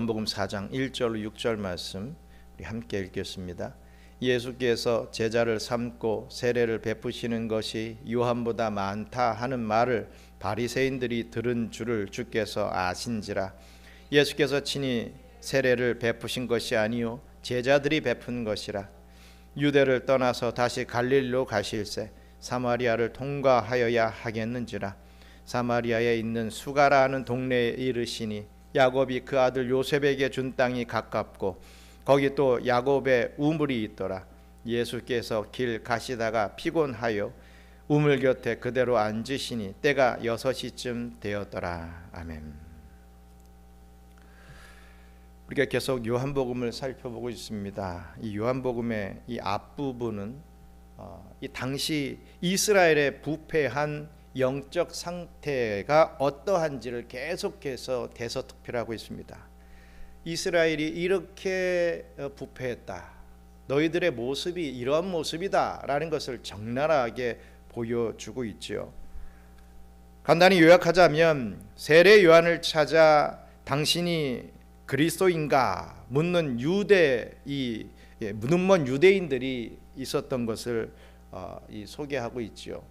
요한복음 4장 1절로 6절 말씀 우리 함께 읽겠습니다. 예수께서 제자를 삼고 세례를 베푸시는 것이 요한보다 많다 하는 말을 바리새인들이 들은 줄을 주께서 아신지라. 예수께서 친히 세례를 베푸신 것이 아니요 제자들이 베푼 것이라. 유대를 떠나서 다시 갈릴리로 가실새 사마리아를 통과하여야 하겠는지라. 사마리아에 있는 수가라 하는 동네에 이르시니 야곱이 그 아들 요셉에게 준 땅이 가깝고 거기 또 야곱의 우물이 있더라. 예수께서 길 가시다가 피곤하여 우물 곁에 그대로 앉으시니 때가 6시쯤 되었더라. 아멘. 우리가 계속 요한복음을 살펴보고 있습니다. 이 요한복음의 이 앞부분은 이 당시 이스라엘의 부패한 영적 상태가 어떠한지를 계속해서 대서특필하고 있습니다. 이스라엘이 이렇게 부패했다, 너희들의 모습이 이러한 모습이다 라는 것을 적나라하게 보여주고 있죠. 간단히 요약하자면 세례 요한을 찾아 당신이 그리스도인가 묻는 눈먼 유대인들이 있었던 것을 소개하고 있죠.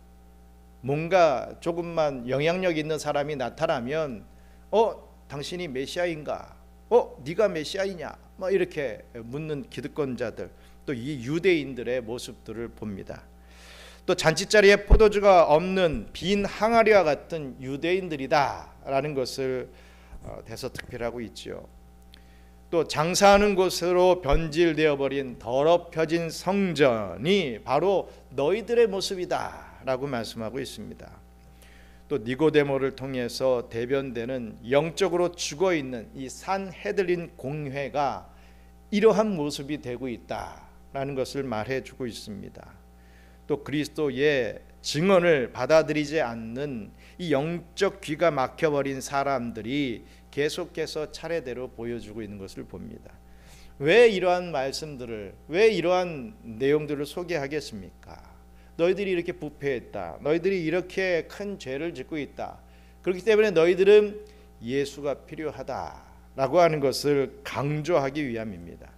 뭔가 조금만 영향력 있는 사람이 나타나면 당신이 메시아인가? 네가 메시아이냐? 이렇게 묻는 기득권자들, 또 이 유대인들의 모습들을 봅니다. 또 잔치자리에 포도주가 없는 빈 항아리와 같은 유대인들이다라는 것을 대서특필하고 있죠. 또 장사하는 곳으로 변질되어 버린 더럽혀진 성전이 바로 너희들의 모습이다 라고 말씀하고 있습니다. 또 니고데모를 통해서 대변되는 영적으로 죽어있는 이 산헤들린 공회가 이러한 모습이 되고 있다라는 것을 말해주고 있습니다. 또 그리스도의 증언을 받아들이지 않는 이 영적 귀가 막혀버린 사람들이 계속해서 차례대로 보여주고 있는 것을 봅니다. 왜 이러한 말씀들을, 왜 이러한 내용들을 소개하겠습니까? 너희들이 이렇게 부패했다, 너희들이 이렇게 큰 죄를 짓고 있다, 그렇기 때문에 너희들은 예수가 필요하다라고 하는 것을 강조하기 위함입니다.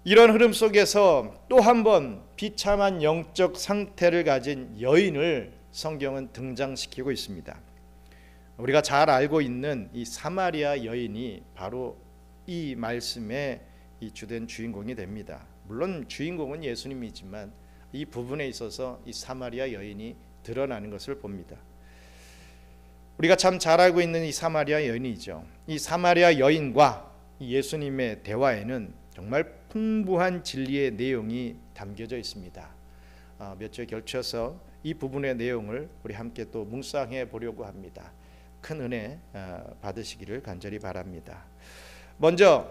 이런 흐름 속에서 또 한 번 비참한 영적 상태를 가진 여인을 성경은 등장시키고 있습니다. 우리가 잘 알고 있는 이 사마리아 여인이 바로 이 말씀의 이 주된 주인공이 됩니다. 물론 주인공은 예수님이지만 이 부분에 있어서 이 사마리아 여인이 드러나는 것을 봅니다. 우리가 참 잘 알고 있는 이 사마리아 여인이죠. 이 사마리아 여인과 예수님의 대화에는 정말 풍부한 진리의 내용이 담겨져 있습니다. 몇 주 걸쳐서 이 부분의 내용을 우리 함께 또 묵상해 보려고 합니다. 큰 은혜 받으시기를 간절히 바랍니다. 먼저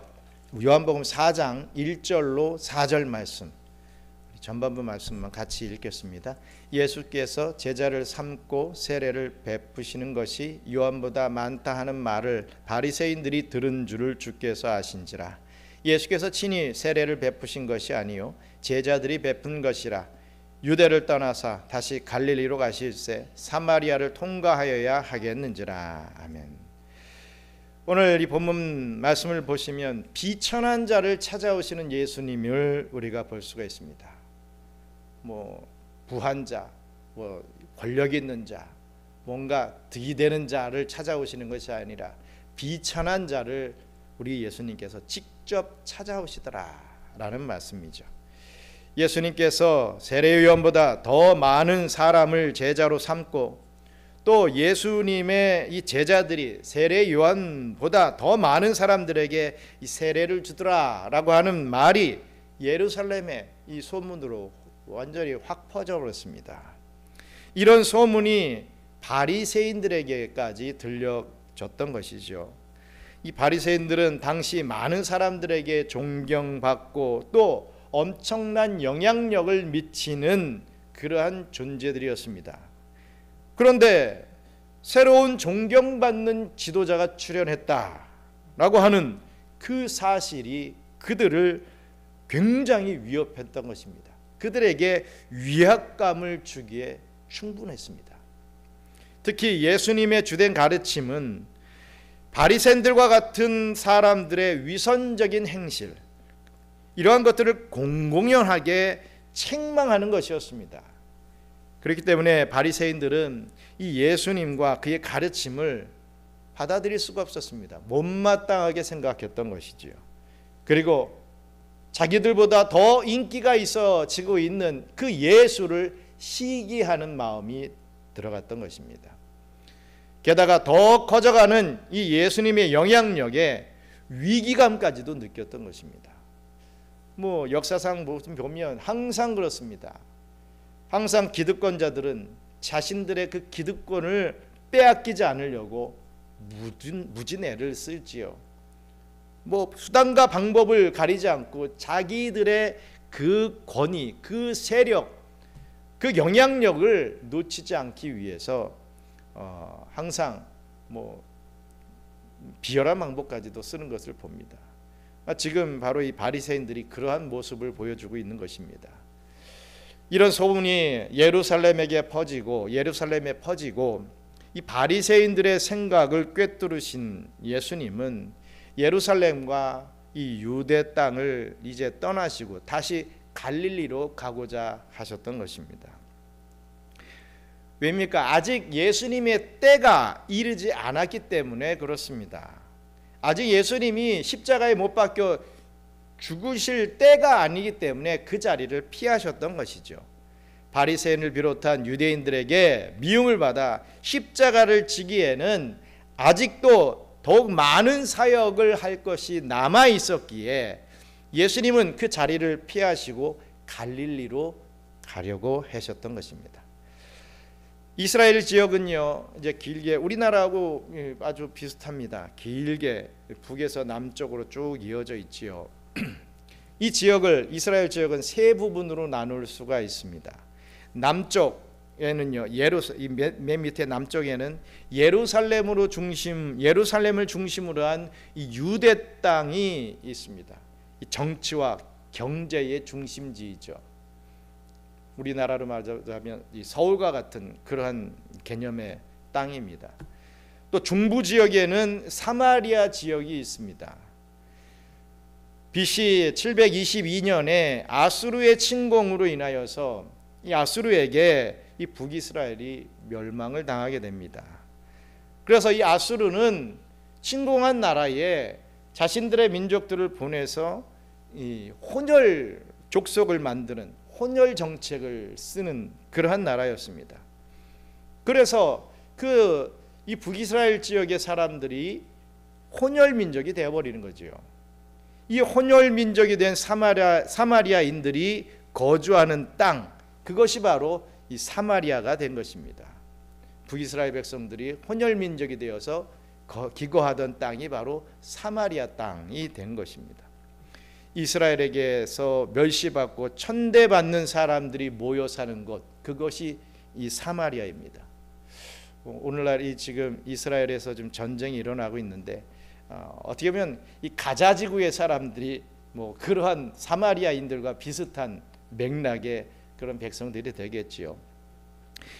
요한복음 4장 1절로 4절 말씀, 전반부 말씀만 같이 읽겠습니다. 예수께서 제자를 삼고 세례를 베푸시는 것이 요한보다 많다 하는 말을 바리새인들이 들은 줄을 주께서 아신지라. 예수께서 친히 세례를 베푸신 것이 아니요 제자들이 베푼 것이라. 유대를 떠나서 다시 갈릴리로 가실새 사마리아를 통과하여야 하겠는지라. 아멘. 오늘 이 본문 말씀을 보시면 비천한 자를 찾아오시는 예수님을 우리가 볼 수가 있습니다. 부한 자, 권력 있는 자, 뭔가 득이 되는 자를 찾아오시는 것이 아니라 비천한 자를 우리 예수님께서 직접 찾아오시더라라는 말씀이죠. 예수님께서 세례 요한보다 더 많은 사람을 제자로 삼고 또 예수님의 이 제자들이 세례 요한보다 더 많은 사람들에게 이 세례를 주더라라고 하는 말이 예루살렘의 이 소문으로 완전히 확 퍼져버렸습니다. 이런 소문이 바리새인들에게까지 들려졌던 것이죠. 이 바리새인들은 당시 많은 사람들에게 존경받고 또 엄청난 영향력을 미치는 그러한 존재들이었습니다. 그런데 새로운 존경받는 지도자가 출현했다라고 하는 그 사실이 그들을 굉장히 위협했던 것입니다. 그들에게 위압감을 주기에 충분했습니다. 특히 예수님의 주된 가르침은 바리새인들과 같은 사람들의 위선적인 행실, 이러한 것들을 공공연하게 책망하는 것이었습니다. 그렇기 때문에 바리새인들은 이 예수님과 그의 가르침을 받아들일 수가 없었습니다. 못마땅하게 생각했던 것이지요. 그리고 자기들보다 더 인기가 있어지고 있는 그 예수를 시기하는 마음이 들어갔던 것입니다. 게다가 더 커져가는 이 예수님의 영향력에 위기감까지도 느꼈던 것입니다. 역사상 보면 항상 그렇습니다. 항상 기득권자들은 자신들의 그 기득권을 빼앗기지 않으려고 무진 애를 쓸지요. 수단과 방법을 가리지 않고 자기들의 그 권위, 그 세력, 그 영향력을 놓치지 않기 위해서 항상 비열한 방법까지도 쓰는 것을 봅니다. 지금 바로 이 바리새인들이 그러한 모습을 보여주고 있는 것입니다. 이런 소문이 예루살렘에 퍼지고 이 바리새인들의 생각을 꿰뚫으신 예수님은 예루살렘과 이 유대 땅을 이제 떠나시고 다시 갈릴리로 가고자 하셨던 것입니다. 왜입니까? 아직 예수님의 때가 이르지 않았기 때문에 그렇습니다. 아직 예수님이 십자가에 못 박혀 죽으실 때가 아니기 때문에 그 자리를 피하셨던 것이죠. 바리새인을 비롯한 유대인들에게 미움을 받아 십자가를 지기에는 아직도 더욱 많은 사역을 할 것이 남아 있었기에 예수님은 그 자리를 피하시고 갈릴리로 가려고 하셨던 것입니다. 이스라엘 지역은요, 이제 길게 우리나라하고 아주 비슷합니다. 길게 북에서 남쪽으로 쭉 이어져 있지요. 이 지역을, 이스라엘 지역은 세 부분으로 나눌 수가 있습니다. 남쪽에는요, 맨 밑에 남쪽에는 예루살렘을 중심으로 한 이 유대 땅이 있습니다. 이 정치와 경제의 중심지이죠. 우리나라로 말하자면 이 서울과 같은 그러한 개념의 땅입니다. 또 중부 지역에는 사마리아 지역이 있습니다. BC 722년에 아수르의 침공으로 인하여서 이 아수르에게 이 북이스라엘이 멸망을 당하게 됩니다. 그래서 이 아수르는 침공한 나라에 자신들의 민족들을 보내서 이 혼혈 족속을 만드는 혼혈 정책을 쓰는 그러한 나라였습니다. 그래서 이 북이스라엘 지역의 사람들이 혼혈 민족이 되어버리는 거죠. 이 혼혈 민족이 된 사마리아인들이 거주하는 땅, 그것이 바로 이 사마리아가 된 것입니다. 북이스라엘 백성들이 혼혈 민족이 되어서 기거하던 땅이 바로 사마리아 땅이 된 것입니다. 이스라엘에게서 멸시받고 천대받는 사람들이 모여 사는 곳, 그것이 이 사마리아입니다. 오늘날 이 지금 이스라엘에서 좀 전쟁이 일어나고 있는데 어떻게 보면 이 가자 지구의 사람들이 그러한 사마리아인들과 비슷한 맥락의 그런 백성들이 되겠지요.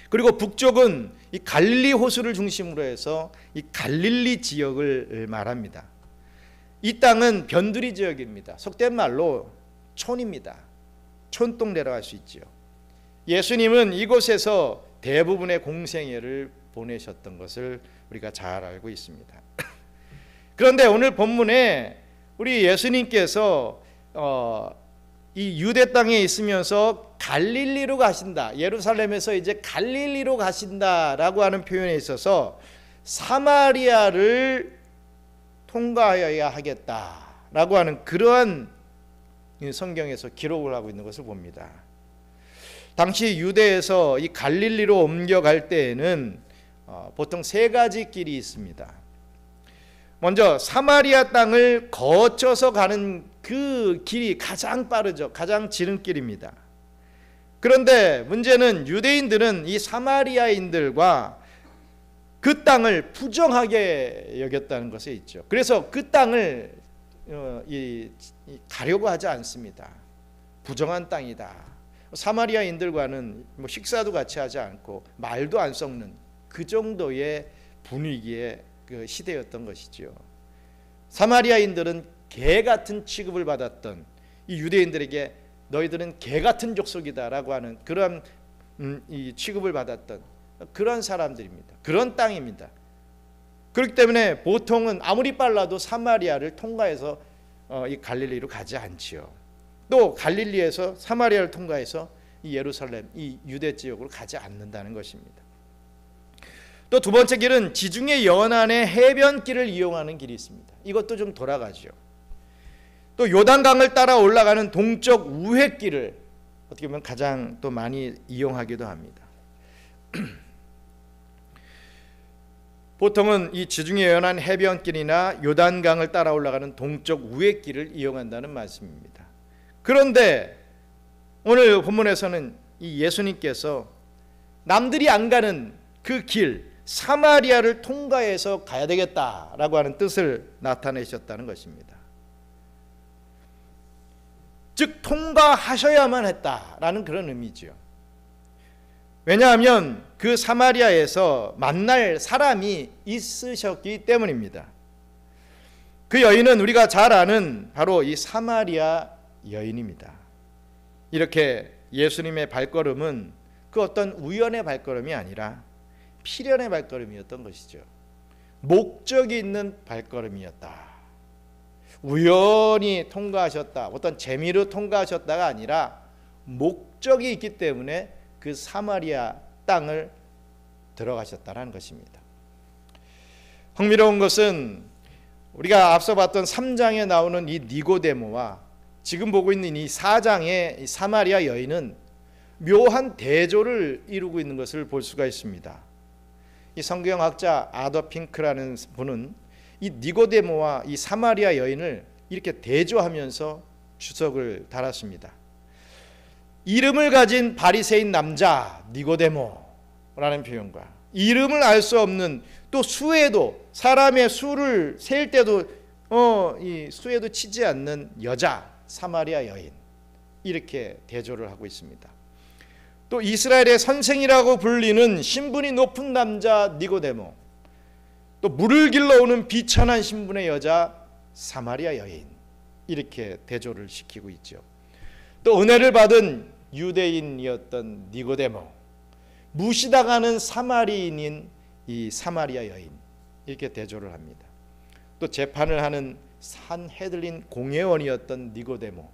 그리고 북쪽은 이 갈릴리 호수를 중심으로 해서 이 갈릴리 지역을 말합니다. 이 땅은 변두리 지역입니다. 속된 말로 촌입니다. 촌동네라고 할 수 있죠. 예수님은 이곳에서 대부분의 공생애를 보내셨던 것을 우리가 잘 알고 있습니다. 그런데 오늘 본문에 우리 예수님께서 이 유대 땅에 있으면서 갈릴리로 가신다, 예루살렘에서 이제 갈릴리로 가신다라고 하는 표현에 있어서 사마리아를 통과하여야 하겠다라고 하는 그러한 성경에서 기록을 하고 있는 것을 봅니다. 당시 유대에서 이 갈릴리로 옮겨갈 때에는 보통 세 가지 길이 있습니다. 먼저 사마리아 땅을 거쳐서 가는 그 길이 가장 빠르죠. 가장 지름길입니다. 그런데 문제는 유대인들은 이 사마리아인들과 그 땅을 부정하게 여겼다는 것에 있죠. 그래서 그 땅을 가려고 하지 않습니다. 부정한 땅이다. 사마리아인들과는 식사도 같이 하지 않고 말도 안 섞는 그 정도의 분위기의 그 시대였던 것이죠. 사마리아인들은 개 같은 취급을 받았던, 이 유대인들에게 너희들은 개 같은 족속이다라고 하는 그런 이 취급을 받았던 그런 사람들입니다. 그런 땅입니다. 그렇기 때문에 보통은 아무리 빨라도 사마리아를 통과해서 이 갈릴리로 가지 않지요. 또 갈릴리에서 사마리아를 통과해서 이 예루살렘, 이 유대 지역으로 가지 않는다는 것입니다. 또 두 번째 길은 지중해 연안의 해변길을 이용하는 길이 있습니다. 이것도 좀 돌아가죠. 또 요단강을 따라 올라가는 동쪽 우회길을 어떻게 보면 가장 또 많이 이용하기도 합니다. 보통은 이 지중해 연안 해변길이나 요단강을 따라 올라가는 동쪽 우회길을 이용한다는 말씀입니다. 그런데 오늘 본문에서는 이 예수님께서 남들이 안 가는 그 길, 사마리아를 통과해서 가야 되겠다라고 하는 뜻을 나타내셨다는 것입니다. 즉 통과하셔야만 했다라는 그런 의미죠. 왜냐하면 그 사마리아에서 만날 사람이 있으셨기 때문입니다. 그 여인은 우리가 잘 아는 바로 이 사마리아 여인입니다. 이렇게 예수님의 발걸음은 그 어떤 우연의 발걸음이 아니라 필연의 발걸음이었던 것이죠. 목적이 있는 발걸음이었다. 우연히 통과하셨다, 어떤 재미로 통과하셨다가 아니라 목적이 있기 때문에 그 사마리아 땅을 들어가셨다는 것입니다. 흥미로운 것은 우리가 앞서 봤던 3장에 나오는 이 니고데모와 지금 보고 있는 이 4장의 사마리아 여인은 묘한 대조를 이루고 있는 것을 볼 수가 있습니다. 이 성경학자 아더 핑크라는 분은 이 니고데모와 이 사마리아 여인을 이렇게 대조하면서 주석을 달았습니다. 이름을 가진 바리새인 남자 니고데모라는 표현과 이름을 알 수 없는, 또 수에도 사람의 수를 셀 때도 이 수에도 치지 않는 여자 사마리아 여인, 이렇게 대조를 하고 있습니다. 또 이스라엘의 선생이라고 불리는 신분이 높은 남자 니고데모, 또 물을 길러오는 비천한 신분의 여자 사마리아 여인, 이렇게 대조를 시키고 있죠. 또 은혜를 받은 유대인이었던 니고데모, 무시당하는 사마리인인 이 사마리아 여인, 이렇게 대조를 합니다. 또 재판을 하는 산헤들린 공회원이었던 니고데모,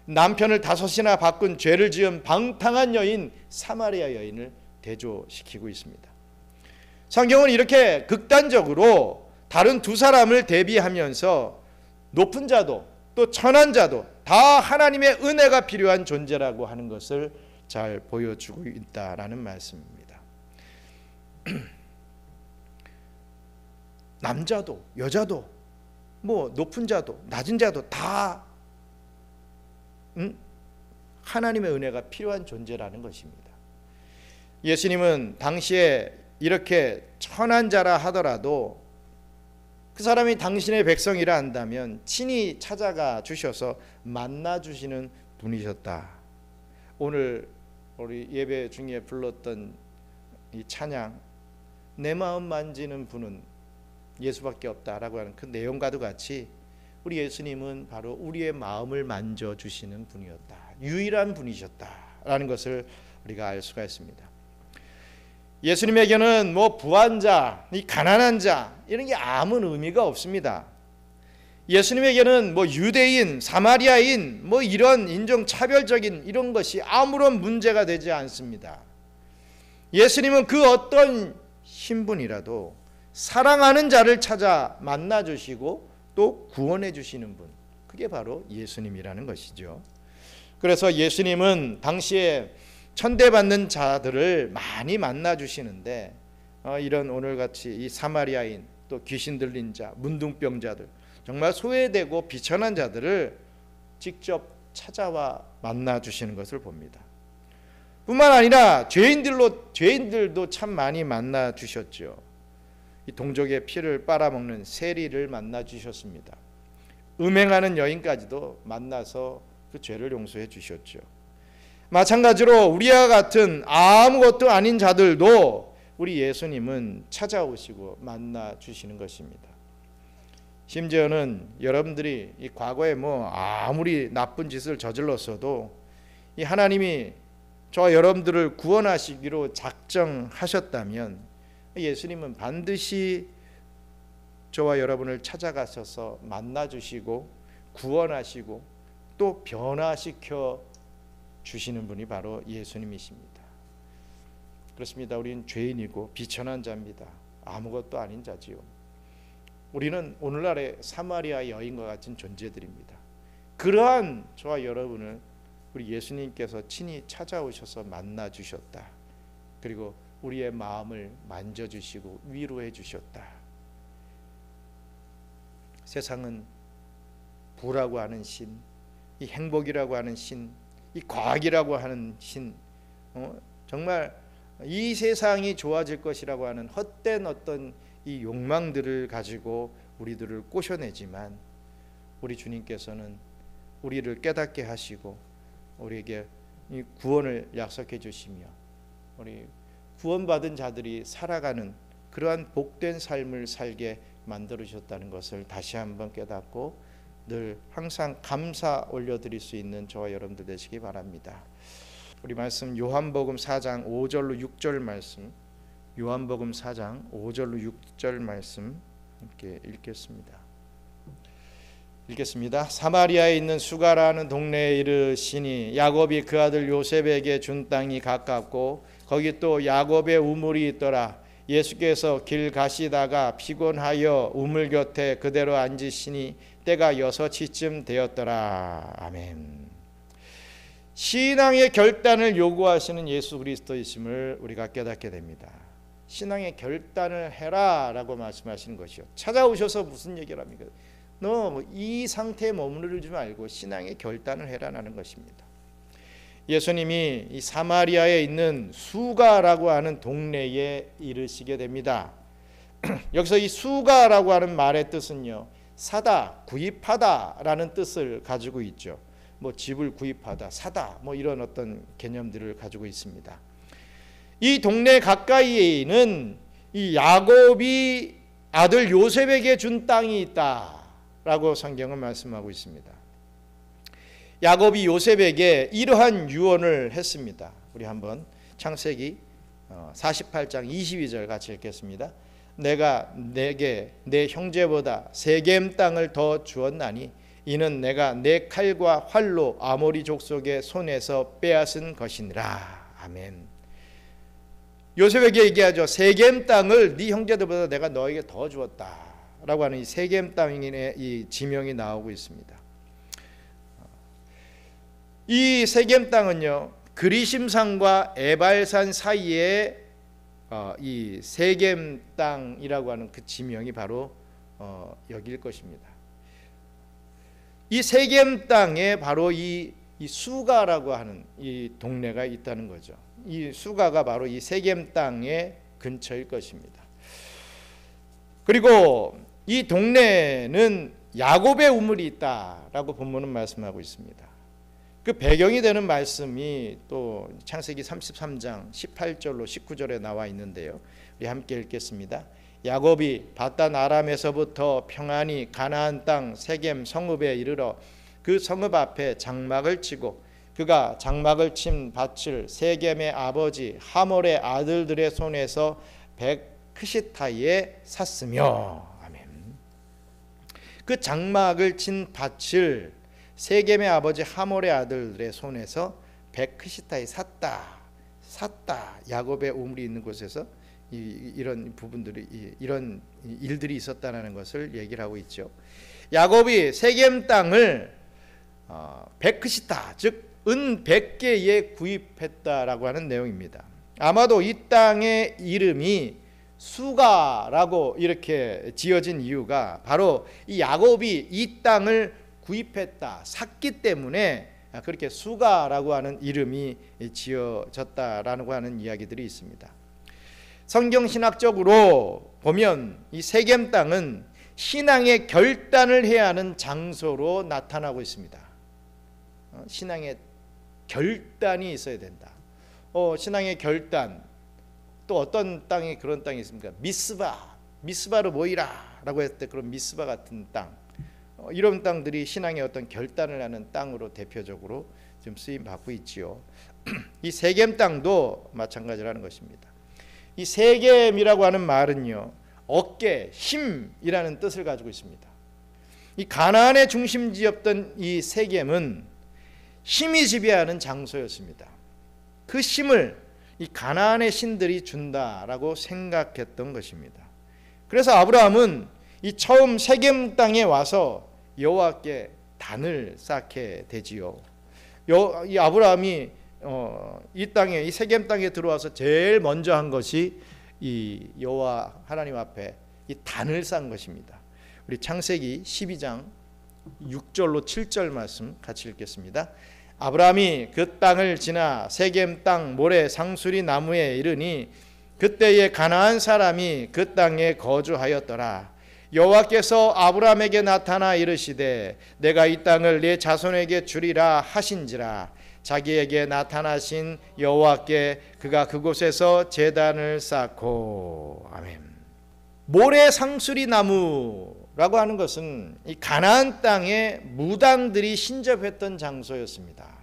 남편을 5이나 바꾼 죄를 지은 방탕한 여인 사마리아 여인을 대조시키고 있습니다. 성경은 이렇게 극단적으로 다른 두 사람을 대비하면서 높은 자도 또 천한 자도 다 하나님의 은혜가 필요한 존재라고 하는 것을 잘 보여주고 있다라는 말씀입니다. 남자도 여자도 뭐 높은 자도 낮은 자도 다 하나님의 은혜가 필요한 존재라는 것입니다. 예수님은 당시에 이렇게 천한 자라 하더라도 그 사람이 당신의 백성이라 한다면 친히 찾아가 주셔서 만나 주시는 분이셨다. 오늘 우리 예배 중에 불렀던 이 찬양, 내 마음 만지는 분은 예수밖에 없다라고 하는 그 내용과도 같이 우리 예수님은 바로 우리의 마음을 만져주시는 분이었다, 유일한 분이셨다라는 것을 우리가 알 수가 있습니다. 예수님에게는 뭐 부한 자, 이 가난한 자 이런 게 아무 의미가 없습니다. 예수님에게는 뭐 유대인, 사마리아인 뭐 이런 인종차별적인 이런 것이 아무런 문제가 되지 않습니다. 예수님은 그 어떤 신분이라도 사랑하는 자를 찾아 만나주시고 또 구원해 주시는 분, 그게 바로 예수님이라는 것이죠. 그래서 예수님은 당시에 천대받는 자들을 많이 만나 주시는데 이런 오늘같이 이 사마리아인, 또 귀신 들린 자, 문둥병자들, 정말 소외되고 비천한 자들을 직접 찾아와 만나 주시는 것을 봅니다. 뿐만 아니라 죄인들도 참 많이 만나 주셨죠. 이 동족의 피를 빨아먹는 세리를 만나 주셨습니다. 음행하는 여인까지도 만나서 그 죄를 용서해 주셨죠. 마찬가지로 우리와 같은 아무것도 아닌 자들도 우리 예수님은 찾아오시고 만나 주시는 것입니다. 심지어는 여러분들이 이 과거에 뭐 아무리 나쁜 짓을 저질렀어도 이 하나님이 저와 여러분들을 구원하시기로 작정하셨다면 예수님은 반드시 저와 여러분을 찾아가셔서 만나 주시고 구원하시고 또 변화시켜 주시는 분이 바로 예수님이십니다. 그렇습니다. 우리는 죄인이고 비천한 자입니다. 아무것도 아닌 자지요. 우리는 오늘날의 사마리아 여인과 같은 존재들입니다. 그러한 저와 여러분을 우리 예수님께서 친히 찾아오셔서 만나 주셨다. 그리고 우리의 마음을 만져주시고 위로해 주셨다. 세상은 부라고 하는 신, 이 행복이라고 하는 신, 이 과학이라고 하는 신, 정말 이 세상이 좋아질 것이라고 하는 헛된 어떤 이 욕망들을 가지고 우리들을 꼬셔내지만 우리 주님께서는 우리를 깨닫게 하시고 우리에게 이 구원을 약속해 주시며 우리 구원받은 자들이 살아가는 그러한 복된 삶을 살게 만들어주셨다는 것을 다시 한번 깨닫고 늘 항상 감사 올려드릴 수 있는 저와 여러분들 되시기 바랍니다. 우리 말씀 요한복음 4장 5절로 6절 말씀, 요한복음 4장 5절로 6절 말씀 함께 읽겠습니다. 사마리아에 있는 수가라는 동네에 이르시니 야곱이 그 아들 요셉에게 준 땅이 가깝고 거기 또 야곱의 우물이 있더라. 예수께서 길 가시다가 피곤하여 우물 곁에 그대로 앉으시니 때가 6시쯤 되었더라. 아멘. 신앙의 결단을 요구하시는 예수 그리스도이심을 우리가 깨닫게 됩니다. 신앙의 결단을 해라 라고 말씀하시는 것이요. 찾아오셔서 무슨 얘기를 합니까? 너 이 상태에 머무르지 말고 신앙의 결단을 해라라는 것입니다. 예수님이 이 사마리아에 있는 수가라고 하는 동네에 이르시게 됩니다. 여기서 이 수가라고 하는 말의 뜻은요, 사다, 구입하다 라는 뜻을 가지고 있죠. 뭐 집을 구입하다, 사다, 뭐 이런 어떤 개념들을 가지고 있습니다. 이 동네 가까이에는 이 야곱이 아들 요셉에게 준 땅이 있다라고 성경은 말씀하고 있습니다. 야곱이 요셉에게 이러한 유언을 했습니다. 우리 한번 창세기 48장 22절 같이 읽겠습니다. 내가 내게 내 형제보다 세겜 땅을 더 주었나니 이는 내가 내 칼과 활로 아모리 족속의 손에서 빼앗은 것이니라. 아멘. 요셉에게 얘기하죠. 세겜 땅을 네 형제들보다 내가 너에게 더 주었다라고 하는 이 세겜 땅의 이 지명이 나오고 있습니다. 이 세겜 땅은요, 그리심산과 에발산 사이에 이 세겜 땅이라고 하는 그 지명이 바로 여기일 것입니다. 이 세겜 땅에 바로 이 수가라고 하는 이 동네가 있다는 거죠. 이 수가가 바로 이 세겜 땅의 근처일 것입니다. 그리고 이 동네에는 야곱의 우물이 있다라고 본문은 말씀하고 있습니다. 그 배경이 되는 말씀이 또 창세기 33장 18절로 19절에 나와 있는데요. 우리 함께 읽겠습니다. 야곱이 밧단 아람에서부터 평안히 가나안 땅 세겜 성읍에 이르러 그 성읍 앞에 장막을 치고 그가 장막을 친 밭을 세겜의 아버지 하몰의 아들들의 손에서 백크시타이에 샀으며. 아멘. 그 장막을 친 밭을 세겜의 아버지 하몰의 아들들의 손에서 백크시타이 샀다. 야곱의 우물이 있는 곳에서 이런 부분들이 이런 일들이 있었다는 것을 얘기를 하고 있죠. 야곱이 세겜 땅을 백크시타, 즉 은 100개에 구입했다라고 하는 내용입니다. 아마도 이 땅의 이름이 수가라고 이렇게 지어진 이유가 바로 이 야곱이 이 땅을 구입했다, 샀기 때문에 그렇게 수가라고 하는 이름이 지어졌다라고 하는 이야기들이 있습니다. 성경신학적으로 보면 이 세겜 땅은 신앙의 결단을 해야 하는 장소로 나타나고 있습니다. 신앙의 결단이 있어야 된다. 신앙의 결단, 또 어떤 땅이 그런 땅이 있습니까? 미스바로 모이라라고 했을 때 그런 미스바 같은 땅, 이런 땅들이 신앙의 어떤 결단을 하는 땅으로 대표적으로 좀 쓰임 받고 있지요. 이 세겜 땅도 마찬가지라는 것입니다. 이 세겜이라고 하는 말은요, 어깨, 힘이라는 뜻을 가지고 있습니다. 이 가나안의 중심지였던 이 세겜은 힘이 지배하는 장소였습니다. 그 힘을 이 가나안의 신들이 준다라고 생각했던 것입니다. 그래서 아브라함은 이 처음 세겜 땅에 와서 여호와께 단을 쌓게 되지요. 이 아브라함이 이 땅에, 이 세겜 땅에 들어와서 제일 먼저 한 것이 이 여호와 하나님 앞에 이 단을 쌓은 것입니다. 우리 창세기 12장 6절로 7절 말씀 같이 읽겠습니다. 아브라함이 그 땅을 지나 세겜 땅 모래 상수리 나무에 이르니 그때에 가나안 사람이 그 땅에 거주하였더라. 여호와께서 아브라함에게 나타나 이르시되 내가 이 땅을 네 자손에게 주리라 하신지라. 자기에게 나타나신 여호와께 그가 그곳에서 제단을 쌓고. 아멘. 모래 상수리 나무라고 하는 것은 이 가나안 땅에 무당들이 신접했던 장소였습니다.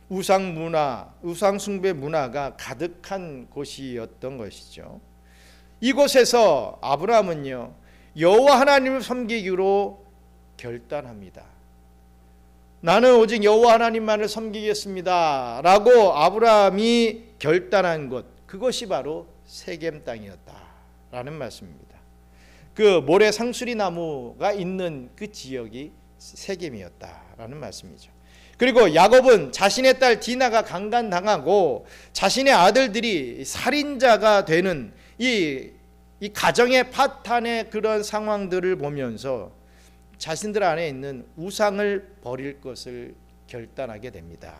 우상 문화, 우상 숭배 문화가 가득한 곳이었던 것이죠. 이곳에서 아브라함은요, 여호와 하나님을 섬기기로 결단합니다. 나는 오직 여호와 하나님만을 섬기겠습니다 라고 아브라함이 결단한 곳, 그것이 바로 세겜 땅이었다라는 말씀입니다. 그 모래 상수리 나무가 있는 그 지역이 세겜이었다라는 말씀이죠. 그리고 야곱은 자신의 딸 디나가 강간당하고 자신의 아들들이 살인자가 되는 이 가정의 파탄의 그런 상황들을 보면서 자신들 안에 있는 우상을 버릴 것을 결단하게 됩니다.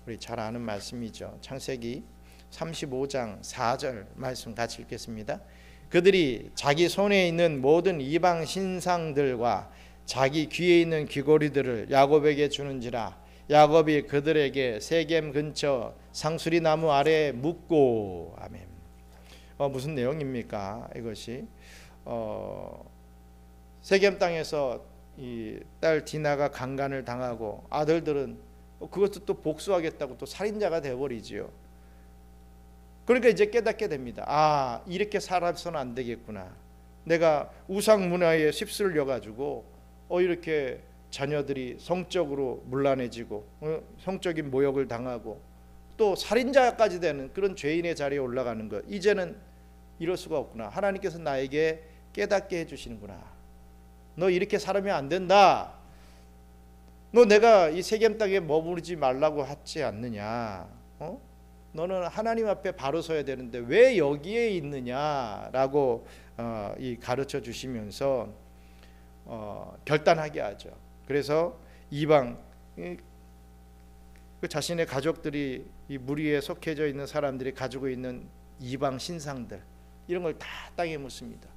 우리 잘 아는 말씀이죠. 창세기 35장 4절 말씀 같이 읽겠습니다. 그들이 자기 손에 있는 모든 이방 신상들과 자기 귀에 있는 귀고리들을 야곱에게 주는지라. 야곱이 그들에게 세겜 근처 상수리 나무 아래에 묻고. 아멘. 무슨 내용입니까? 이것이 세겜 땅에서 이 딸 디나가 강간을 당하고 아들들은 그것도 또 복수하겠다고 또 살인자가 되어버리지요. 그러니까 이제 깨닫게 됩니다. 아, 이렇게 살아서는 안 되겠구나. 내가 우상 문화에 휩쓸려 가지고 이렇게 자녀들이 성적으로 문란해지고 성적인 모욕을 당하고 또 살인자까지 되는 그런 죄인의 자리에 올라가는 것, 이제는 이럴 수가 없구나. 하나님께서 나에게 깨닫게 해주시는구나. 너 이렇게 살면 안 된다. 너 내가 이 세겜 땅에 머무르지 말라고 하지 않느냐. 너는 하나님 앞에 바로 서야 되는데 왜 여기에 있느냐라고 이 가르쳐 주시면서 결단하게 하죠. 그래서 이방, 그 자신의 가족들이 이 무리에 속해져 있는 사람들이 가지고 있는 이방 신상들, 이런 걸 다 땅에 묻습니다.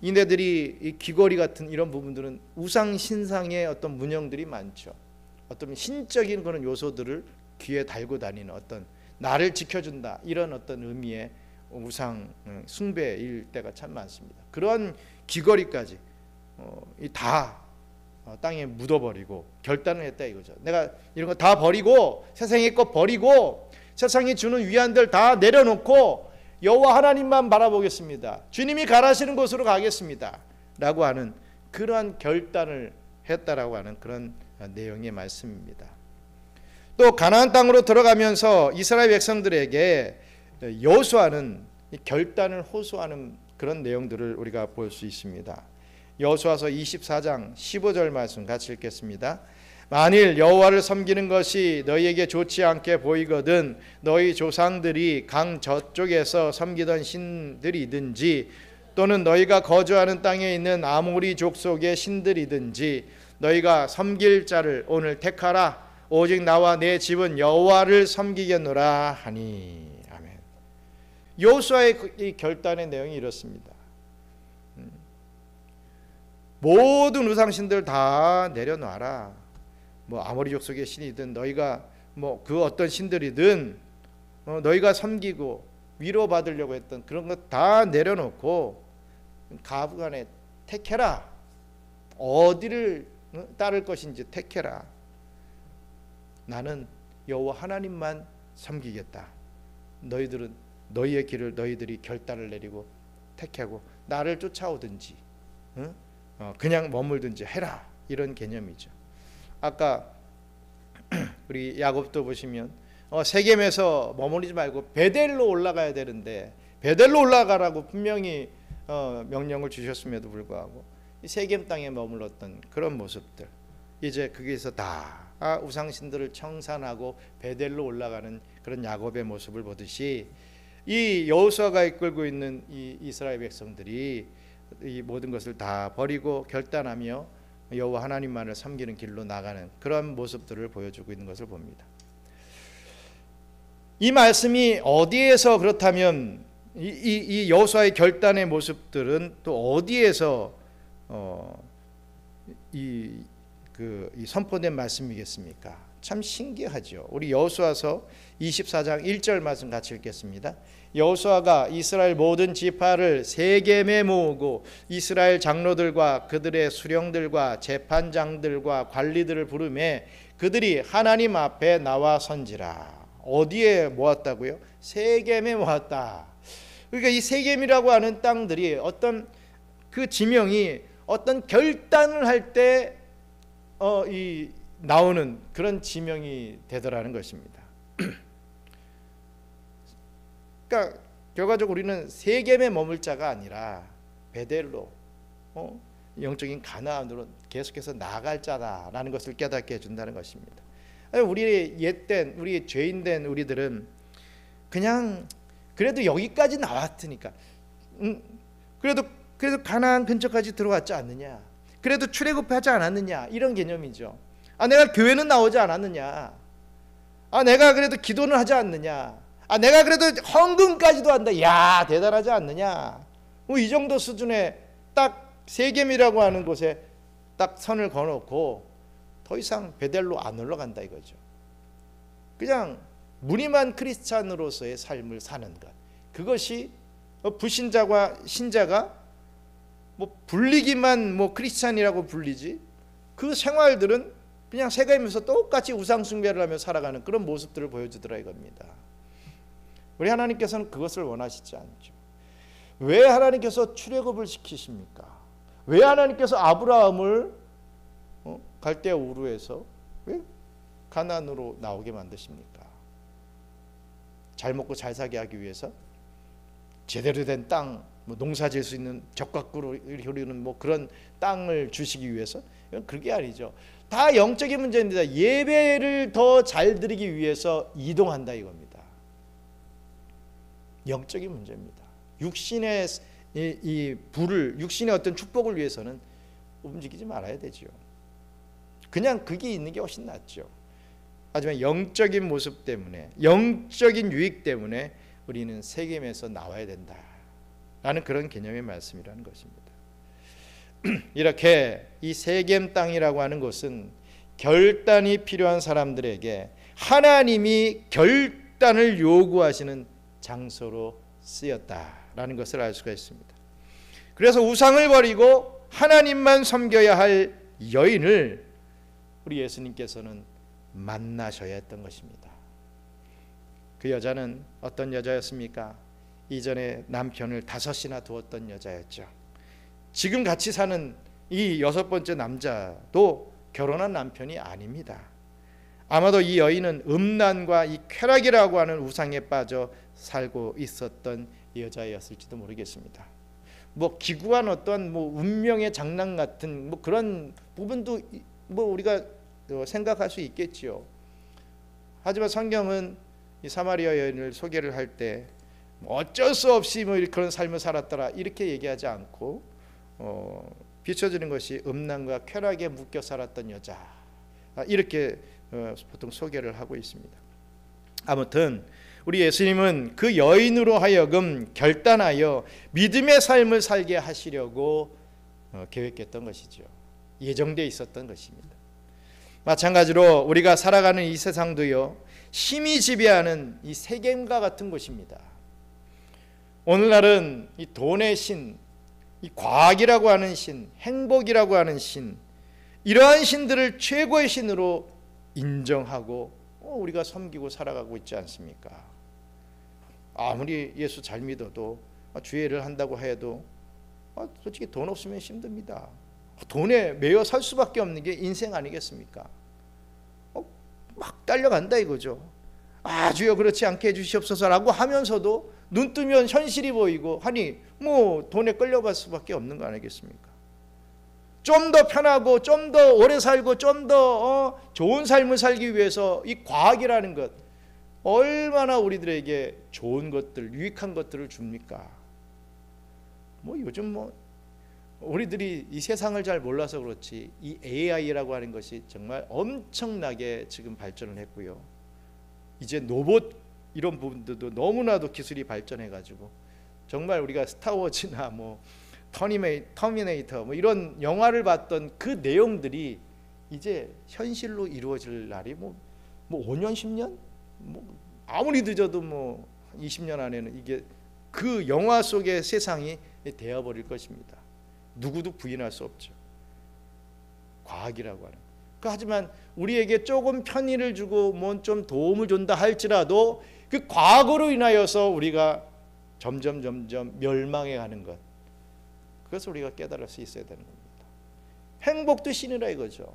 이네들이 이 귀걸이 같은 이런 부분들은 우상 신상의 어떤 문형들이 많죠. 어떤 신적인 그런 요소들을 귀에 달고 다니는, 어떤 나를 지켜준다 이런 어떤 의미의 우상 숭배일 때가 참 많습니다. 그런 귀걸이까지 다 땅에 묻어버리고 결단을 했다 이거죠. 내가 이런 거 다 버리고 세상의 것 버리고 세상이 주는 위안들 다 내려놓고 여호와 하나님만 바라보겠습니다. 주님이 가라시는 곳으로 가겠습니다 라고 하는 그러한 결단을 했다라고 하는 그런 내용의 말씀입니다. 또 가나안 땅으로 들어가면서 이스라엘 백성들에게 여호수아는 결단을 호소하는 그런 내용들을 우리가 볼 수 있습니다. 여호수아서 24장 15절 말씀 같이 읽겠습니다. 만일 여호와를 섬기는 것이 너희에게 좋지 않게 보이거든 너희 조상들이 강 저쪽에서 섬기던 신들이든지 또는 너희가 거주하는 땅에 있는 아모리 족속의 신들이든지 너희가 섬길 자를 오늘 택하라. 오직 나와 내 집은 여호와를 섬기겠노라 하니. 아멘. 여호수아의 이 결단의 내용이 이렇습니다. 모든 우상신들 다 내려놔라. 뭐 아모리 족속의 신이든 너희가 뭐 그 어떤 신들이든 너희가 섬기고 위로받으려고 했던 그런 것 다 내려놓고 가부간에 택해라. 어디를 따를 것인지 택해라. 나는 여호와 하나님만 섬기겠다. 너희들은 너희의 길을 너희들이 결단을 내리고 택하고 나를 쫓아오든지 그냥 머물든지 해라. 이런 개념이죠. 아까 우리 야곱도 보시면 세겜에서 머무르지 말고 베델로 올라가야 되는데 베델로 올라가라고 분명히 명령을 주셨음에도 불구하고 이 세겜 땅에 머물렀던 그런 모습들, 이제 거기서 다 우상신들을 청산하고 베델로 올라가는 그런 야곱의 모습을 보듯이 이 여호수아가 이끌고 있는 이 이스라엘 백성들이 이 모든 것을 다 버리고 결단하며 여호와 하나님만을 섬기는 길로 나가는 그런 모습들을 보여주고 있는 것을 봅니다. 이 말씀이 어디에서, 그렇다면 이 여호수아의 결단의 모습들은 또 어디에서 이 선포된 말씀이겠습니까? 참 신기하죠. 우리 여호수아서 24장 1절 말씀 같이 읽겠습니다. 여호수아가 이스라엘 모든 지파를 세겜에 모으고 이스라엘 장로들과 그들의 수령들과 재판장들과 관리들을 부르매 그들이 하나님 앞에 나와 선지라. 어디에 모았다고요? 세겜에 모았다. 그러니까 이 세겜이라고 하는 땅들이 어떤 그 지명이 어떤 결단을 할 때 나오는 그런 지명이 되더라는 것입니다. 그러니까 결과적으로 우리는 세겜에 머물 자가 아니라 베델로 영적인 가나안으로 계속해서 나아갈 자다라는 것을 깨닫게 해준다는 것입니다. 우리 옛된, 우리 죄인된 우리들은 그냥 그래도 여기까지 나왔으니까 그래도 가나안 근처까지 들어왔지 않느냐, 그래도 출애굽하지 않았느냐, 이런 개념이죠. 내가 교회는 나오지 않았느냐, 내가 그래도 기도는 하지 않느냐, 내가 그래도 헌금까지도 한다, 야 대단하지 않느냐, 이 정도 수준의 딱 세겜이라고 하는 곳에 딱 선을 그어놓고 더 이상 베델로 안 올라간다 이거죠. 그냥 무늬만 크리스찬으로서의 삶을 사는 것, 그것이 불신자와 신자가 불리기만 크리스찬이라고 불리지, 그 생활들은 그냥 세겜에서 똑같이 우상 숭배를 하며 살아가는 그런 모습들을 보여주더라 이겁니다. 우리 하나님께서는 그것을 원하시지 않죠. 왜 하나님께서 출애굽을 시키십니까? 왜 하나님께서 아브라함을 갈대아 우르에서 왜 가나안으로 나오게 만드십니까? 잘 먹고 잘 사게 하기 위해서? 제대로 된 땅, 농사 지을 수 있는 적각구로 흐르는 그런 땅을 주시기 위해서? 이건 그게 아니죠. 다 영적인 문제입니다. 예배를 더 잘 드리기 위해서 이동한다 이겁니다. 영적인 문제입니다. 육신의 이 불을, 육신의 어떤 축복을 위해서는 움직이지 말아야 되죠. 그냥 그게 있는 게 훨씬 낫죠. 하지만 영적인 모습 때문에, 영적인 유익 때문에 우리는 세겜에서 나와야 된다라는 그런 개념의 말씀이라는 것입니다. 이렇게 이 세겜 땅이라고 하는 곳은 결단이 필요한 사람들에게 하나님이 결단을 요구하시는 장소로 쓰였다라는 것을 알 수가 있습니다. 그래서 우상을 버리고 하나님만 섬겨야 할 여인을 우리 예수님께서는 만나셔야 했던 것입니다. 그 여자는 어떤 여자였습니까? 이전에 남편을 5이나 두었던 여자였죠. 지금 같이 사는 이 6번째 남자도 결혼한 남편이 아닙니다. 아마도 이 여인은 음란과 이 쾌락이라고 하는 우상에 빠져 살고 있었던 여자였을지도 모르겠습니다. 기구한 어떤 운명의 장난 같은 그런 부분도 우리가 생각할 수 있겠지요. 하지만 성경은 이 사마리아 여인을 소개를 할 때 어쩔 수 없이 그런 삶을 살았더라 이렇게 얘기하지 않고 비춰지는 것이 음란과 쾌락에 묶여 살았던 여자, 이렇게 보통 소개를 하고 있습니다. 아무튼 우리 예수님은 그 여인으로 하여금 결단하여 믿음의 삶을 살게 하시려고 계획했던 것이죠. 예정되어 있었던 것입니다. 마찬가지로 우리가 살아가는 이 세상도요, 힘이 지배하는 이 세겜과 같은 곳입니다. 오늘날은 이 돈의 신, 이 과학이라고 하는 신, 행복이라고 하는 신, 이러한 신들을 최고의 신으로 인정하고 우리가 섬기고 살아가고 있지 않습니까? 아무리 예수 잘 믿어도 주의를 한다고 해도 솔직히 돈 없으면 힘듭니다. 돈에 매여 살 수밖에 없는 게 인생 아니겠습니까? 막 딸려간다 이거죠. 주여 그렇지 않게 해주시옵소서라고 하면서도 눈 뜨면 현실이 보이고 하니 뭐 돈에 끌려갈 수밖에 없는 거 아니겠습니까? 좀 더 편하고 좀 더 오래 살고 좀 더 좋은 삶을 살기 위해서 이 과학이라는 것 얼마나 우리들에게 좋은 것들, 유익한 것들을 줍니까? 뭐 요즘 우리들이 이 세상을 잘 몰라서 그렇지 이 AI라고 하는 것이 정말 엄청나게 지금 발전을 했고요. 이제 로봇 이런 부분들도 너무나도 기술이 발전해 가지고 정말 우리가 스타워즈나 터미네이터 이런 영화를 봤던 그 내용들이 이제 현실로 이루어질 날이 5년 10년 아무리 늦어도 20년 안에는 이게 그 영화 속의 세상이 되어버릴 것입니다. 누구도 부인할 수 없죠. 과학이라고 하는. 하지만 우리에게 조금 편의를 주고 좀 도움을 준다 할지라도 그 과거로 인하여서 우리가 점점 멸망해 가는 것, 그것을 우리가 깨달을 수 있어야 되는 겁니다. 행복도 신이라 이거죠.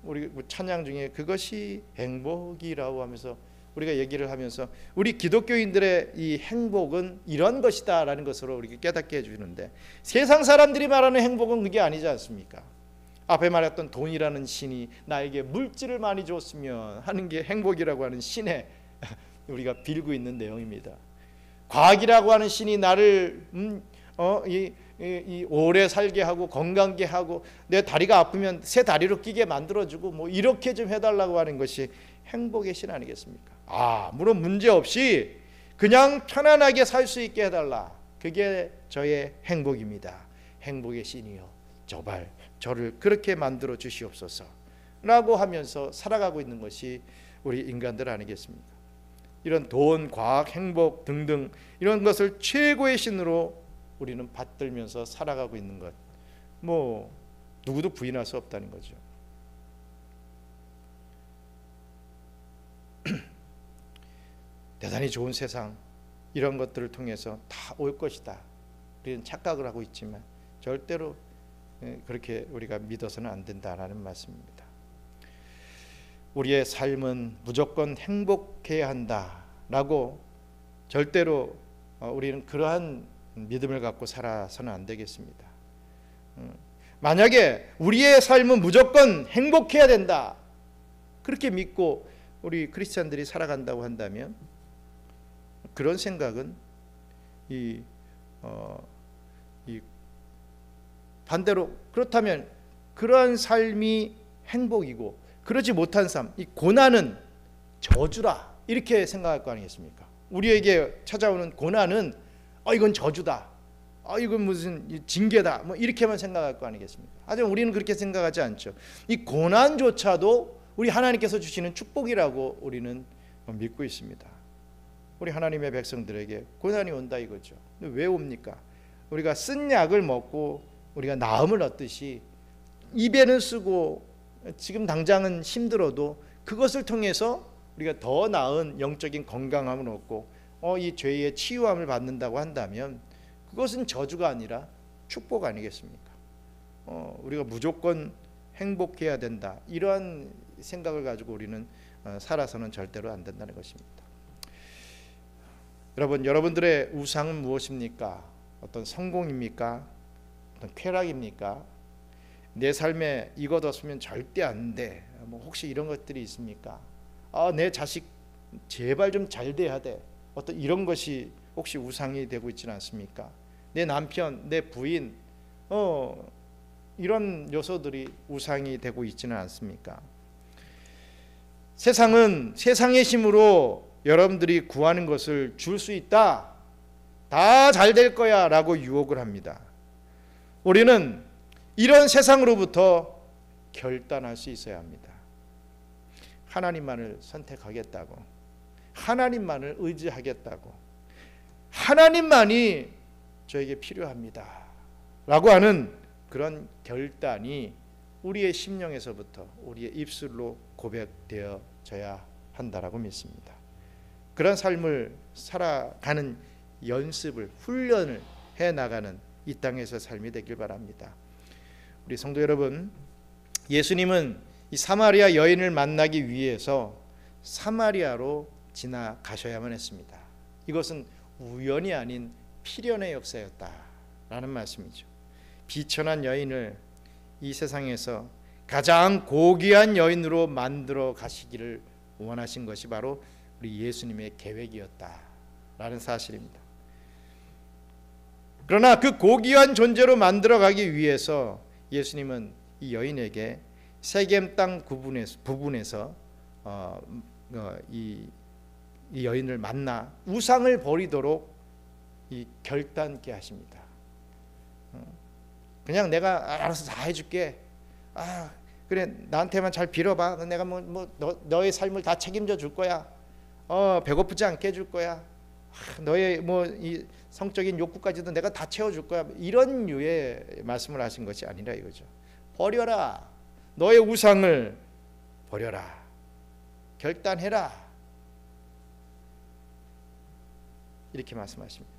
우리 찬양 중에 그것이 행복이라고 하면서 우리가 얘기를 하면서 우리 기독교인들의 이 행복은 이런 것이다 라는 것으로 우리가 깨닫게 해주는데, 세상 사람들이 말하는 행복은 그게 아니지 않습니까? 앞에 말했던 돈이라는 신이 나에게 물질을 많이 줬으면 하는 게 행복이라고 하는 신에 우리가 빌고 있는 내용입니다. 과학이라고 하는 신이 나를 오래 살게 하고 건강하게 하고 내 다리가 아프면 새 다리로 끼게 만들어주고 이렇게 좀 해달라고 하는 것이 행복의 신 아니겠습니까? 물론 문제 없이 그냥 편안하게 살 수 있게 해달라, 그게 저의 행복입니다. 행복의 신이여 제발 저를 그렇게 만들어 주시옵소서 라고 하면서 살아가고 있는 것이 우리 인간들 아니겠습니까? 이런 돈, 과학, 행복 등등 이런 것을 최고의 신으로 우리는 받들면서 살아가고 있는 것, 누구도 부인할 수 없다는 거죠. 대단히 좋은 세상, 이런 것들을 통해서 다 올 것이다 우리는 착각을 하고 있지만 절대로 그렇게 우리가 믿어서는 안 된다라는 말씀입니다. 우리의 삶은 무조건 행복해야 한다라고 절대로 우리는 그러한 믿음을 갖고 살아서는 안 되겠습니다. 만약에 우리의 삶은 무조건 행복해야 된다 그렇게 믿고 우리 크리스찬들이 살아간다고 한다면, 그런 생각은 반대로 그렇다면 그러한 삶이 행복이고 그러지 못한 삶, 이 고난은 저주라 이렇게 생각할 거 아니겠습니까? 우리에게 찾아오는 고난은 이건 저주다, 이건 무슨 징계다, 이렇게만 생각할 거 아니겠습니까? 하지만 우리는 그렇게 생각하지 않죠. 이 고난조차도 우리 하나님께서 주시는 축복이라고 우리는 믿고 있습니다. 우리 하나님의 백성들에게 고난이 온다 이거죠. 근데 왜 옵니까? 우리가 쓴 약을 먹고 우리가 나음을 얻듯이 입에는 쓰고 지금 당장은 힘들어도 그것을 통해서 우리가 더 나은 영적인 건강함을 얻고 이 죄의 치유함을 받는다고 한다면 그것은 저주가 아니라 축복 아니겠습니까? 우리가 무조건 행복해야 된다 이러한 생각을 가지고 우리는 살아서는 절대로 안 된다는 것입니다. 여러분들의 우상은 무엇입니까? 어떤 성공입니까? 어떤 쾌락입니까? 내 삶에 이것 없으면 절대 안 돼, 혹시 이런 것들이 있습니까? 내 자식 제발 좀 잘 돼야 돼, 어떤 이런 것이 혹시 우상이 되고 있지는 않습니까? 내 남편, 내 부인, 이런 요소들이 우상이 되고 있지는 않습니까? 세상은 세상의 힘으로 여러분들이 구하는 것을 줄 수 있다, 다 잘 될 거야 라고 유혹을 합니다. 우리는 이런 세상으로부터 결단할 수 있어야 합니다. 하나님만을 선택하겠다고, 하나님만을 의지하겠다고, 하나님만이 저에게 필요합니다 라고 하는 그런 결단이 우리의 심령에서부터 우리의 입술로 고백되어져야 한다라고 믿습니다. 그런 삶을 살아가는 연습을, 훈련을 해나가는 이 땅에서 삶이 되길 바랍니다. 우리 성도 여러분, 예수님은 이 사마리아 여인을 만나기 위해서 사마리아로 지나가셔야만 했습니다. 이것은 우연이 아닌 필연의 역사였다라는 말씀이죠. 비천한 여인을 이 세상에서 가장 고귀한 여인으로 만들어 가시기를 원하신 것이 바로 우리 예수님의 계획이었다라는 사실입니다. 그러나 그 고귀한 존재로 만들어 가기 위해서 예수님은 이 여인에게 세겜 땅 부분에서 이 여인을 만나 우상을 버리도록 이 결단케 하십니다. 그냥 내가 알아서 다 해줄게. 그래, 나한테만 잘 빌어봐. 내가 너의 삶을 다 책임져 줄 거야. 배고프지 않게 해줄 거야. 너의 이 성적인 욕구까지도 내가 다 채워줄 거야. 이런 류의 말씀을 하신 것이 아니라 이거죠. 버려라. 너의 우상을 버려라. 결단해라. 이렇게 말씀하십니다.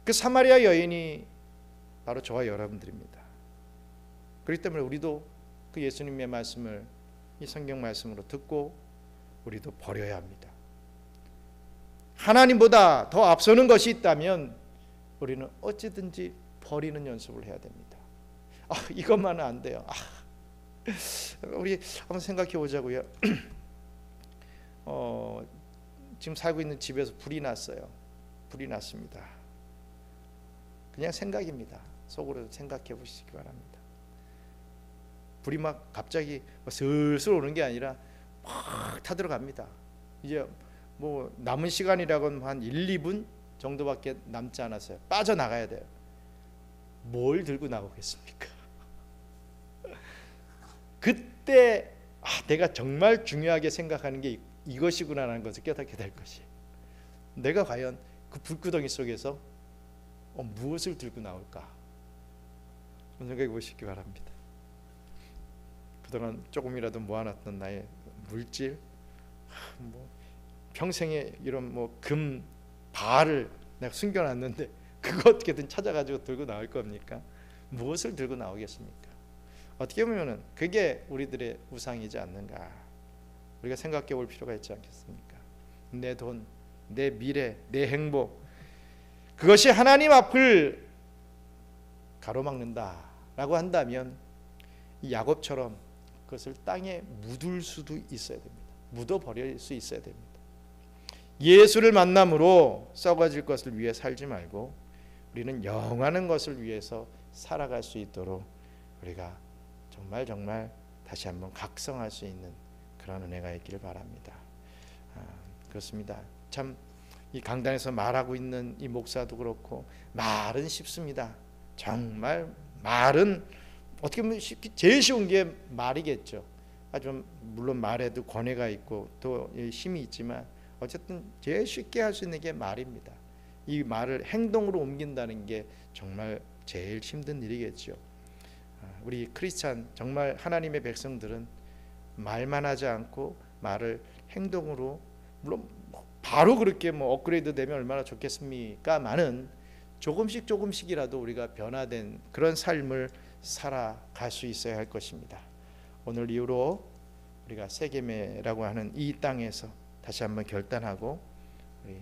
그 사마리아 여인이 바로 저와 여러분들입니다. 그렇기 때문에 우리도 그 예수님의 말씀을 이 성경 말씀으로 듣고 우리도 버려야 합니다. 하나님보다 더 앞서는 것이 있다면 우리는 어찌든지 버리는 연습을 해야 됩니다. 이것만은 안 돼요. 우리 한번 생각해 보자고요. 지금 살고 있는 집에서 불이 났어요. 불이 났습니다. 그냥 생각입니다. 속으로 생각해 보시기 바랍니다. 불이 막 갑자기 슬슬 오는 게 아니라 막 타들어갑니다. 이제 남은 시간이라고는 한 1, 2분 정도밖에 남지 않았어요. 빠져나가야 돼요. 뭘 들고 나오겠습니까? 그때 내가 정말 중요하게 생각하는 게 이것이구나라는 것을 깨닫게 될 것이에요. 내가 과연 그 불구덩이 속에서 무엇을 들고 나올까? 생각해 보시기 바랍니다. 그동안 조금이라도 모아놨던 나의 물질, 평생에 이런 금, 발을 내가 숨겨놨는데 그거 어떻게든 찾아가지고 들고 나올 겁니까? 무엇을 들고 나오겠습니까? 어떻게 보면은 그게 우리들의 우상이지 않는가? 우리가 생각해 볼 필요가 있지 않겠습니까? 내 돈, 내 미래, 내 행복, 그것이 하나님 앞을 가로막는다라고 한다면 이 야곱처럼 그것을 땅에 묻을 수도 있어야 됩니다. 묻어버릴 수 있어야 됩니다. 예수를 만남으로 썩어질 것을 위해 살지 말고 우리는 영원한 것을 위해서 살아갈 수 있도록 우리가 정말 다시 한번 각성할 수 있는 그런 은혜가 있기를 바랍니다. 그렇습니다. 참 이 강단에서 말하고 있는 이 목사도 그렇고 말은 쉽습니다. 정말 말은 어떻게 보면 제일 쉬운 게 말이겠죠. 좀 물론 말에도 권위가 있고 또 힘이 있지만 어쨌든 제일 쉽게 할 수 있는 게 말입니다. 이 말을 행동으로 옮긴다는 게 정말 제일 힘든 일이겠죠. 우리 크리스찬 정말 하나님의 백성들은 말만 하지 않고 말을 행동으로, 물론 바로 그렇게 업그레이드 되면 얼마나 좋겠습니까마는 조금씩이라도 우리가 변화된 그런 삶을 살아갈 수 있어야 할 것입니다. 오늘 이후로 우리가 세겜이라고 하는 이 땅에서 다시 한번 결단하고 우리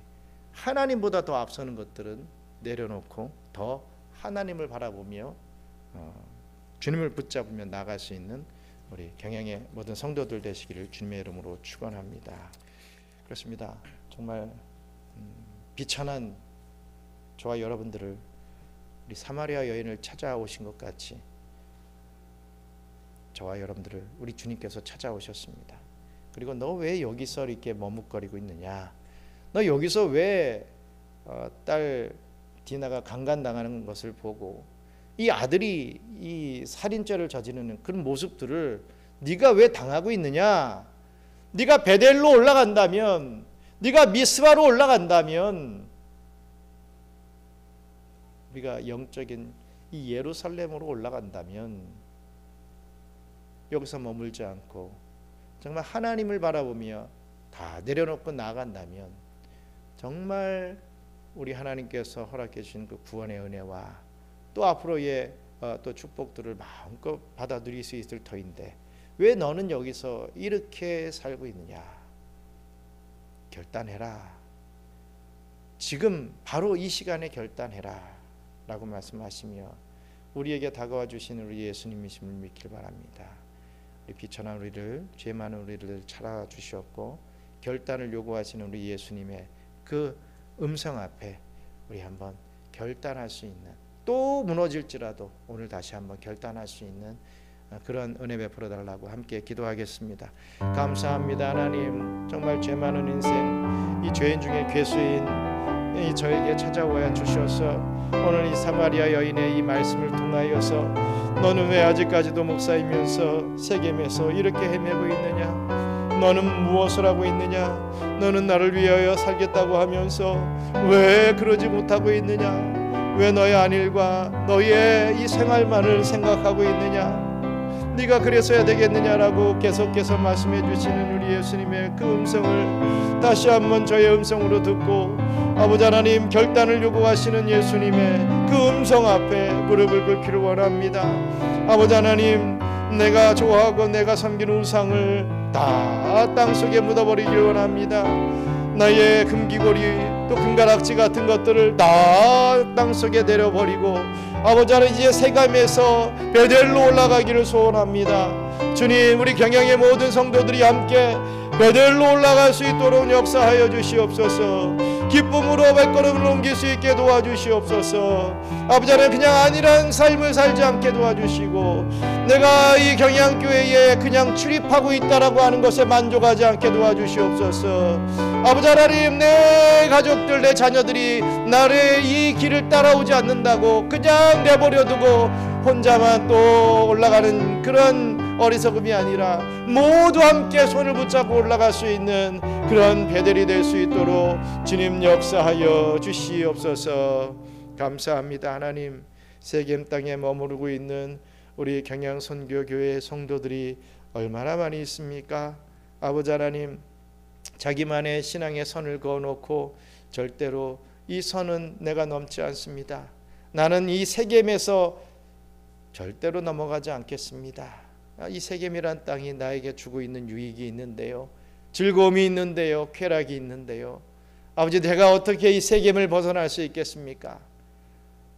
하나님보다 더 앞서는 것들은 내려놓고 더 하나님을 바라보며 주님을 붙잡으며 나갈 수 있는 우리 경영의 모든 성도들 되시기를 주님의 이름으로 축원합니다. 그렇습니다. 정말 비천한 저와 여러분들을 우리 사마리아 여인을 찾아오신 것 같이 저와 여러분들을 우리 주님께서 찾아오셨습니다. 그리고 너 왜 여기서 이렇게 머뭇거리고 있느냐? 너 여기서 왜 딸 디나가 강간당하는 것을 보고 이 아들이 이 살인죄를 저지르는 그런 모습들을 네가 왜 당하고 있느냐? 네가 베델로 올라간다면, 네가 미스바로 올라간다면, 우리가 영적인 이 예루살렘으로 올라간다면, 여기서 머물지 않고 정말 하나님을 바라보며 다 내려놓고 나아간다면, 정말 우리 하나님께서 허락해 주신 그 구원의 은혜와 또 앞으로의 또 축복들을 마음껏 받아 누릴 수 있을 터인데, 왜 너는 여기서 이렇게 살고 있느냐? 결단해라. 지금 바로 이 시간에 결단해라 라고 말씀하시며 우리에게 다가와 주신 우리 예수님이심을 믿길 바랍니다. 우리 비천한 우리를, 죄 많은 우리를 찾아주셨고 결단을 요구하시는 우리 예수님의 그 음성 앞에 우리 한번 결단할 수 있는, 또 무너질지라도 오늘 다시 한번 결단할 수 있는 그런 은혜 베풀어 달라고 함께 기도하겠습니다. 감사합니다. 하나님, 정말 죄 많은 인생, 이 죄인 중에 괴수인 이 저에게 찾아와 주셔서 오늘 이 사마리아 여인의 이 말씀을 통하여서 너는 왜 아직까지도 목사이면서 세겜에서 이렇게 헤매고 있느냐? 너는 무엇을 하고 있느냐? 너는 나를 위하여 살겠다고 하면서 왜 그러지 못하고 있느냐? 왜 너의 안일과 너의 이 생활만을 생각하고 있느냐? 네가 그래서야 되겠느냐라고 계속해서 말씀해 주시는 우리 예수님의 그 음성을 다시 한번 저의 음성으로 듣고, 아버지 하나님, 결단을 요구하시는 예수님의 그 음성 앞에 무릎을 꿇기를 원합니다. 아버지 하나님, 내가 좋아하고 내가 섬기는 우상을 다 땅속에 묻어버리길 원합니다. 나의 금기고리 또 금가락지 같은 것들을 다 땅속에 내려버리고 아버지 하나님, 이제 세겜에서 베델로 올라가기를 소원합니다. 주님, 우리 경영의 모든 성도들이 함께 베델로 올라갈 수 있도록 역사하여 주시옵소서. 기쁨으로 발걸음을 옮길 수 있게 도와주시옵소서. 아버지 하나님, 그냥 안일한 삶을 살지 않게 도와주시고, 내가 이 경양교회에 그냥 출입하고 있다라고 하는 것에 만족하지 않게 도와주시옵소서. 아버지 하나님, 내 가족들, 내 자녀들이 나를 이 길을 따라오지 않는다고 그냥 내버려두고 혼자만 또 올라가는 그런 어리석음이 아니라 모두 함께 손을 붙잡고 올라갈 수 있는 그런 베델이 될 수 있도록 주님 역사하여 주시옵소서. 감사합니다. 하나님, 세겜 땅에 머무르고 있는 우리 경양선교교회 성도들이 얼마나 많이 있습니까? 아버지 하나님, 자기만의 신앙의 선을 그어놓고 절대로 이 선은 내가 넘지 않습니다. 나는 이 세겜에서 절대로 넘어가지 않겠습니다. 이 세겜이란 땅이 나에게 주고 있는 유익이 있는데요, 즐거움이 있는데요, 쾌락이 있는데요, 아버지, 내가 어떻게 이 세겜을 벗어날 수 있겠습니까?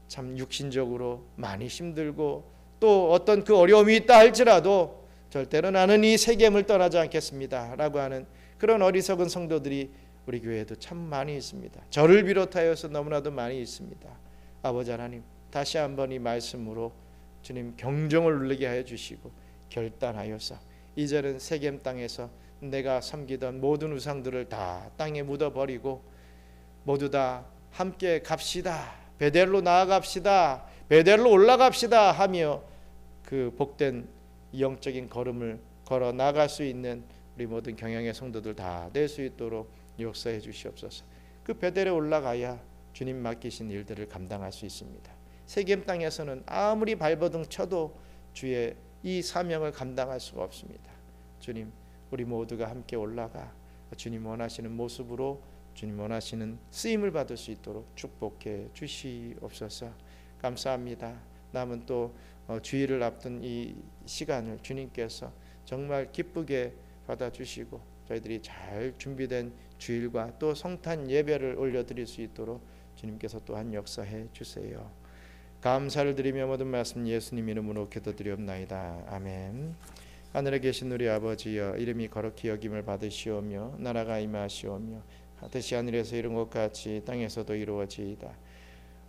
참 육신적으로 많이 힘들고 또 어떤 그 어려움이 있다 할지라도 절대로 나는 이 세겜을 떠나지 않겠습니다 라고 하는 그런 어리석은 성도들이 우리 교회에도 참 많이 있습니다. 저를 비롯하여서 너무나도 많이 있습니다. 아버지 하나님, 다시 한번 이 말씀으로 주님 경종을 울리게 하여 주시고 결단하여서 이제는 세겜 땅에서 내가 섬기던 모든 우상들을 다 땅에 묻어버리고 모두 다 함께 갑시다, 베델로 나아갑시다, 베델로 올라갑시다 하며 그 복된 영적인 걸음을 걸어 나갈 수 있는 우리 모든 경영의 성도들 다 될 수 있도록 역사해 주시옵소서. 그 베델에 올라가야 주님 맡기신 일들을 감당할 수 있습니다. 세겜 땅에서는 아무리 발버둥 쳐도 주의 이 사명을 감당할 수가 없습니다. 주님, 우리 모두가 함께 올라가 주님 원하시는 모습으로 주님 원하시는 쓰임을 받을 수 있도록 축복해 주시옵소서. 감사합니다. 남은 또 주일을 앞둔 이 시간을 주님께서 정말 기쁘게 받아주시고 저희들이 잘 준비된 주일과 또 성탄 예배를 올려드릴 수 있도록 주님께서 또한 역사해 주세요. 감사를 드리며 모든 말씀 예수님 이름으로 기도드리옵나이다. 아멘. 하늘에 계신 우리 아버지여, 이름이 거룩히 여김을 받으시오며 나라가 임하시오며 뜻이 하늘에서 이룬 것 같이 땅에서도 이루어지이다.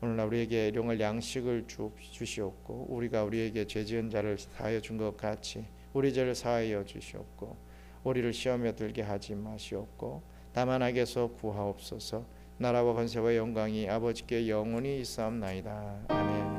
오늘날 우리에게 일용할 양식을 주시옵고 우리가 우리에게 죄 지은 자를 사하여 준 것 같이 우리 죄를 사하여 주시옵고 우리를 시험에 들게 하지 마시옵고 다만 악에서 구하옵소서. 나라와 권세와 영광이 아버지께 영원히 있사옵나이다. 아멘.